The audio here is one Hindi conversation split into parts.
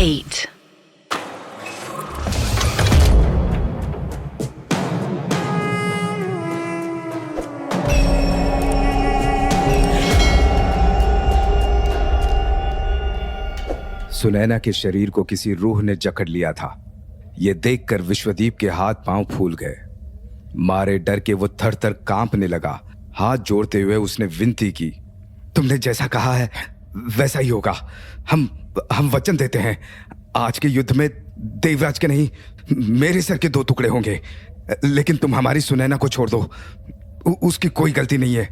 8. सुनैना के शरीर को किसी रूह ने जकड़ लिया था। यह देखकर विश्वदीप के हाथ पांव फूल गए। मारे डर के वो थर थर कांपने लगा। हाथ जोड़ते हुए उसने विनती की, तुमने जैसा कहा है वैसा ही होगा। हम वचन देते हैं, आज के युद्ध में देवराज के नहीं मेरे सर के 2 टुकड़े होंगे, लेकिन तुम हमारी सुनैना को छोड़ दो। उसकी कोई गलती नहीं है।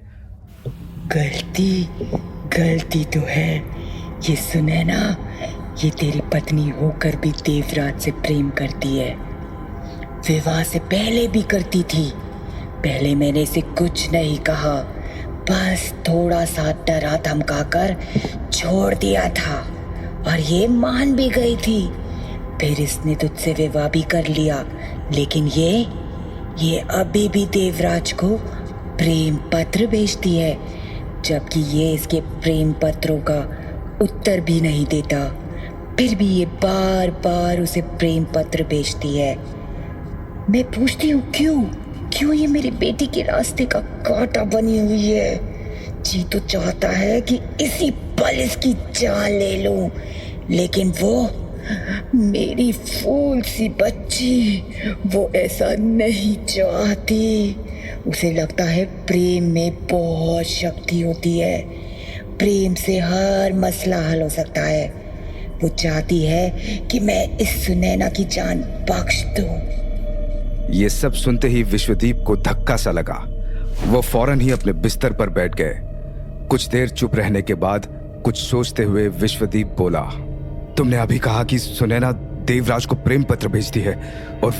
गलती तो है। ये सुनैना, ये तेरी पत्नी होकर भी देवराज से प्रेम करती है। विवाह से पहले भी करती थी। पहले मैंने इसे कुछ नहीं कहा, बस थोड़ा सा डरा धमकाकर छोड़ दिया था और ये मान भी गई थी। फिर इसने तुझसे विवाह भी कर लिया, लेकिन ये अभी भी देवराज को प्रेम पत्र भेजती है, जबकि ये इसके प्रेम पत्रों का उत्तर भी नहीं देता। फिर भी ये बार बार उसे प्रेम पत्र भेजती है। मैं पूछती हूँ क्यों ये मेरी बेटी के रास्ते का कांटा बनी हुई है। जी तो चाहता है कि इसी पल इसकी जान ले लूं, लेकिन वो मेरी फूल सी बच्ची वो ऐसा नहीं चाहती। उसे लगता है प्रेम में बहुत शक्ति होती है, प्रेम से हर मसला हल हो सकता है। वो चाहती है कि मैं इस सुनैना की जान बख्श दूं। ये सब सुनते ही विश्वदीप को धक्का सा लगा। वो फौरन ही अपने बिस्तर पर बैठ गए। कुछ देर चुप रहने के बाद कुछ सोचते हुए विश्वदीप बोला, तुमने अभी कहा कि सुनैना देवराज को प्रेम पत्र भेजती है और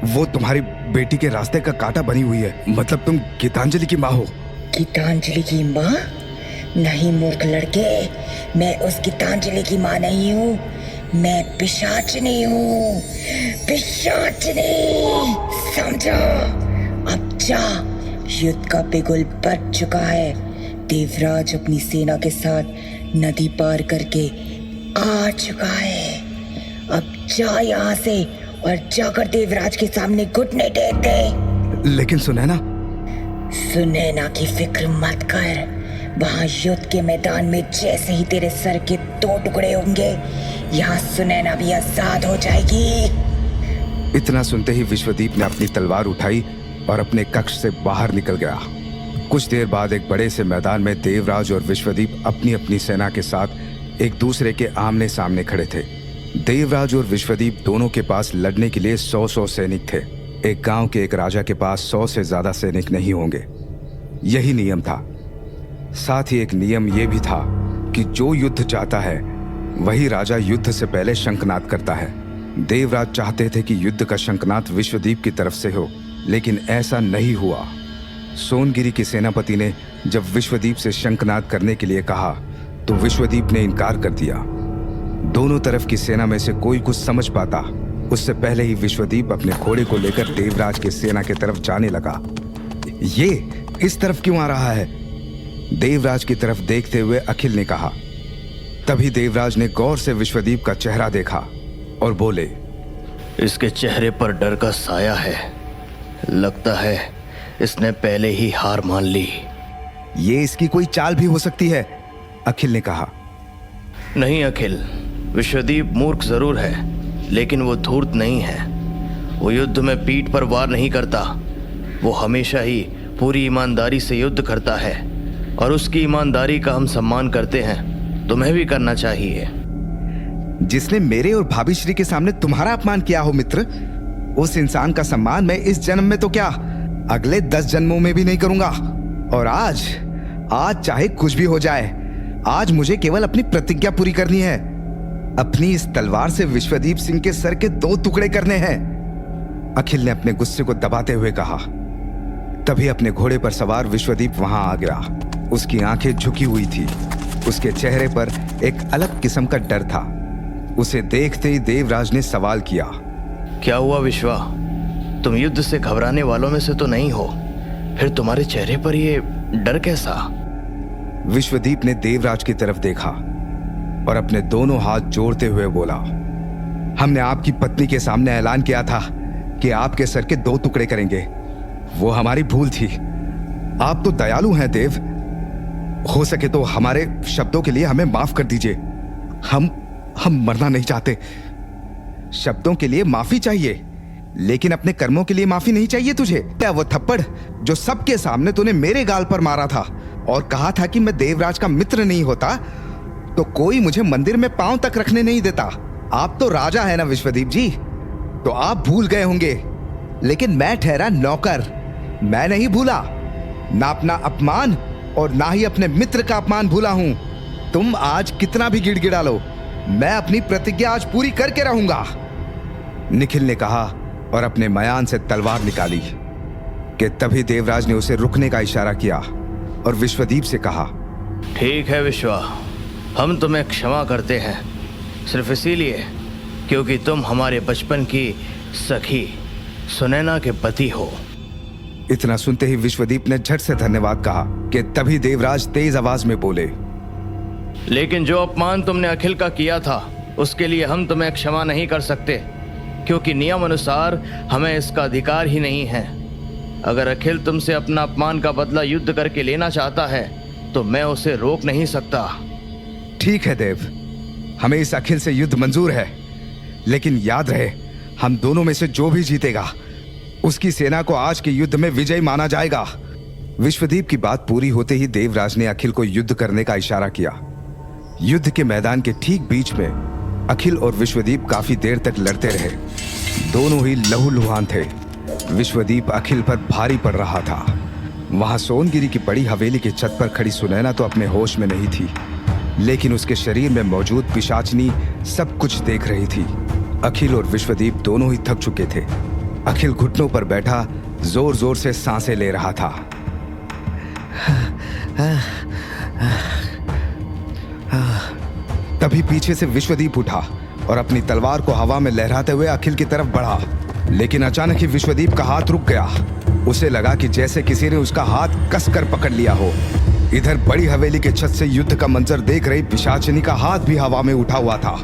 वो तुम्हारी बेटी के रास्ते का कांटा बनी हुई है। मतलब तुम गीतांजलि की माँ हो? गीतांजलि की माँ? नहीं मूर्ख लड़के, मैं उस गीतांजलि की माँ नहीं हूँ। मैं पिशाचनी हूँ, पिशाचनी, समझा? अब जा, युद्ध का बिगुल बज चुका है। देवराज अपनी सेना के साथ नदी पार करके आ चुका है। अब जा यहाँ से और जाकर देवराज के सामने घुटने टेक दे। लेकिन सुनैना की फिक्र मत कर। वहाँ युद्ध के मैदान में जैसे ही तेरे सर के 2 टुकड़े होंगे, यहाँ सुनैना भी आजाद हो जाएगी। इतना सुनते ही विश्वदीप ने अपनी तलवार उठाई और अपने कक्ष से बाहर निकल गया। कुछ देर बाद एक बड़े से मैदान में देवराज और विश्वदीप अपनी अपनी सेना के साथ एक दूसरे के आमने सामने खड़े थे। देवराज और विश्वदीप दोनों के पास लड़ने के लिए 100 सैनिक थे। एक गांव के एक राजा के पास 100 से ज्यादा सैनिक नहीं होंगे, यही नियम था। साथ ही एक नियम यह भी था कि जो युद्ध चाहता है वही राजा युद्ध से पहले शंखनाद करता है। देवराज चाहते थे कि युद्ध का शंखनाद विश्वदीप की तरफ से हो, लेकिन ऐसा नहीं हुआ। सोनगिरी के सेनापति ने जब विश्वदीप से शंखनाद करने के लिए कहा तो विश्वदीप ने इनकार कर दिया। दोनों तरफ की सेना में से कोई कुछ समझ पाता उससे पहले ही विश्वदीप अपने घोड़े को लेकर देवराज के सेना की तरफ जाने लगा। ये इस तरफ क्यों आ रहा है? देवराज की तरफ देखते हुए अखिल ने कहा। तभी देवराज ने गौर से विश्वदीप का चेहरा देखा और बोले, इसके चेहरे पर डर का साया है। लगता है इसने पहले ही हार मान ली। ये इसकी कोई चाल भी हो सकती है, अखिल ने कहा। नहीं अखिल, विश्वदीप मूर्ख जरूर है, लेकिन वो धूर्त नहीं है। वो युद्ध में पीठ पर वार नहीं करता। वो हमेशा ही पूरी ईमानदारी से युद्ध करता है और उसकी ईमानदारी का हम सम्मान करते हैं। तुम्हें भी करना चाहिए। जिसने मेरे और भाभी श्री के सामने तुम्हारा अपमान किया हो मित्र, उस इंसान का सम्मान मैं इस जन्म में तो क्या अगले 10 जन्मों में भी नहीं करूंगा। और आज चाहे कुछ भी हो जाए, आज मुझे केवल अपनी प्रतिज्ञा पूरी करनी है। अपनी इस तलवार से विश्वदीप सिंह के सर के 2 टुकड़े करने हैं, अखिल ने अपने गुस्से को दबाते हुए कहा। तभी अपने घोड़े पर सवार विश्वदीप वहां आ गया। उसकी आंखें झुकी हुई थी। उसके चेहरे पर एक अलग किस्म का डर था। उसे देखते ही देवराज ने सवाल किया, क्या हुआ विश्वा? तुम युद्ध से घबराने वालों में से तो नहीं हो, फिर तुम्हारे चेहरे पर ये डर कैसा? विश्वदीप ने देवराज की तरफ देखा। और अपने दोनों हाथ जोड़ते हुए बोला, हमने आपकी पत्नी के सामने ऐलान किया था कि आपके सर के 2 टुकड़े करेंगे। वो हमारी भूल थी। आप तो दयालु हैं देव। हो सके तो हमारे शब्दों के लिए हमें माफ कर दीजिए। हम मरना नहीं चाहते। शब्दों के लिए माफी चाहिए, लेकिन अपने कर्मों के लिए माफी नहीं चाहिए तुझे। क्या वो थप्पड़ जो सबके सामने तूने मेरे गाल पर मारा था और कहा था कि मैं देवराज का मित्र नहीं होता तो कोई मुझे मंदिर में पांव तक रखने नहीं देता। आप तो राजा है ना विश्वदीप जी, तो आप भूल गए होंगे, लेकिन मैं ठहरा नौकर। मैं नहीं भूला, ना अपना अपमान और ना ही अपने मित्र का अपमान भूला हूं। तुम आज कितना भी गिड़गिड़ा लो, मैं अपनी प्रतिज्ञा आज पूरी करके रहूंगा। निखिल ने कहा और अपने मयान से तलवार निकाली कि तभी देवराज ने उसे रुकने का इशारा किया और विश्वदीप से कहा, ठीक है विश्वा, हम तुम्हें क्षमा करते हैं, सिर्फ इसीलिए क्योंकि तुम हमारे बचपन की सखी सुनैना के पति हो। इतना सुनते ही विश्वदीप ने झट से धन्यवाद कहा कि तभी देवराज तेज आवाज में बोले, लेकिन जो अपमान तुमने अखिल का किया था उसके लिए हम तुम्हें क्षमा नहीं कर सकते, क्योंकि नियम अनुसार हमें इसका अधिकार ही नहीं है। अगर अखिल तुमसे अपना अपमान का बदला युद्ध करके लेना चाहता है तो मैं उसे रोक नहीं सकता। ठीक है देव, हमें इस अखिल से युद्ध मंजूर है, लेकिन याद रहे हम दोनों में से जो भी जीतेगा उसकी सेना को आज के युद्ध में विजयी माना जाएगा। विश्वदीप की बात पूरी होते ही देवराज ने अखिल को युद्ध करने का इशारा किया। युद्ध के मैदान के ठीक बीच में अखिल और विश्वदीप काफी देर तक लड़ते रहे। दोनों ही लहूलुहान थे। विश्वदीप अखिल पर भारी पड़ रहा था। वहां सोनगिरी की बड़ी हवेली की छत पर खड़ी सुनैना तो अपने होश में नहीं थी, लेकिन उसके शरीर में मौजूद पिशाचनी सब कुछ देख रही थी। अखिल और विश्वदीप दोनों ही थक चुके थे। अखिल घुटनों पर बैठा जोर जोर से सांसें ले रहा था। तभी पीछे से विश्वदीप उठा और अपनी तलवार को हवा में लहराते हुए अखिल की तरफ बढ़ा, लेकिन अचानक ही विश्वदीप का हाथ रुक गया। उसे लगा कि जैसे किसी ने उसका हाथ कसकर पकड़ लिया हो। इधर बड़ी हवेली के छत से युद्ध का मंजर देख रही पिशाचिनी का हाथ भी हवा में उठा हुआ था।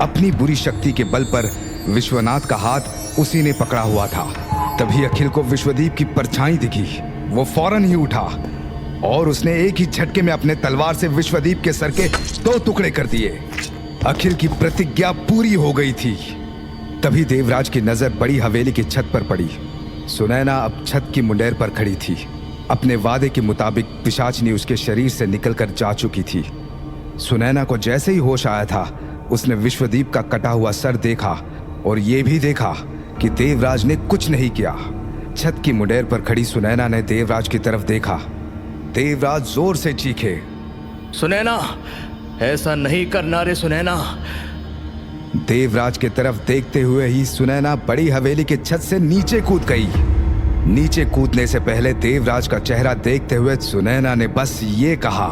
अपनी बुरी शक्ति के बल पर विश्वनाथ का हाथ उसी ने पकड़ा हुआ था। तभी अखिल को विश्वदीप की परछाई दिखी। वो फौरन ही उठा और उसने एक ही झटके में अपने तलवार से विश्वदीप के सर के 2 टुकड़े कर दिए। अखिल की प्रतिज्ञा पूरी हो गई थी। तभी देवराज की नजर बड़ी हवेली की छत पर पड़ी। सुनैना अब छत की मुंडेर पर खड़ी थी। अपने वादे के मुताबिक पिशाचनी उसके शरीर से निकलकर जा चुकी थी। सुनैना को जैसे ही होश आया था, उसने विश्वदीप का कटा हुआ सर देखा और ये भी देखा कि देवराज ने कुछ नहीं किया। छत की मुंडेर पर खड़ी सुनैना ने देवराज की तरफ देखा। देवराज जोर से चीखे, सुनैना, ऐसा नहीं करना रे सुनैना। देवराज की तरफ देखते हुए ही सुनैना बड़ी हवेली की छत से नीचे कूद गई। नीचे कूदने से पहले देवराज का चेहरा देखते हुए सुनैना ने बस ये कहा,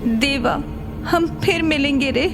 देवा, हम फिर मिलेंगे रे।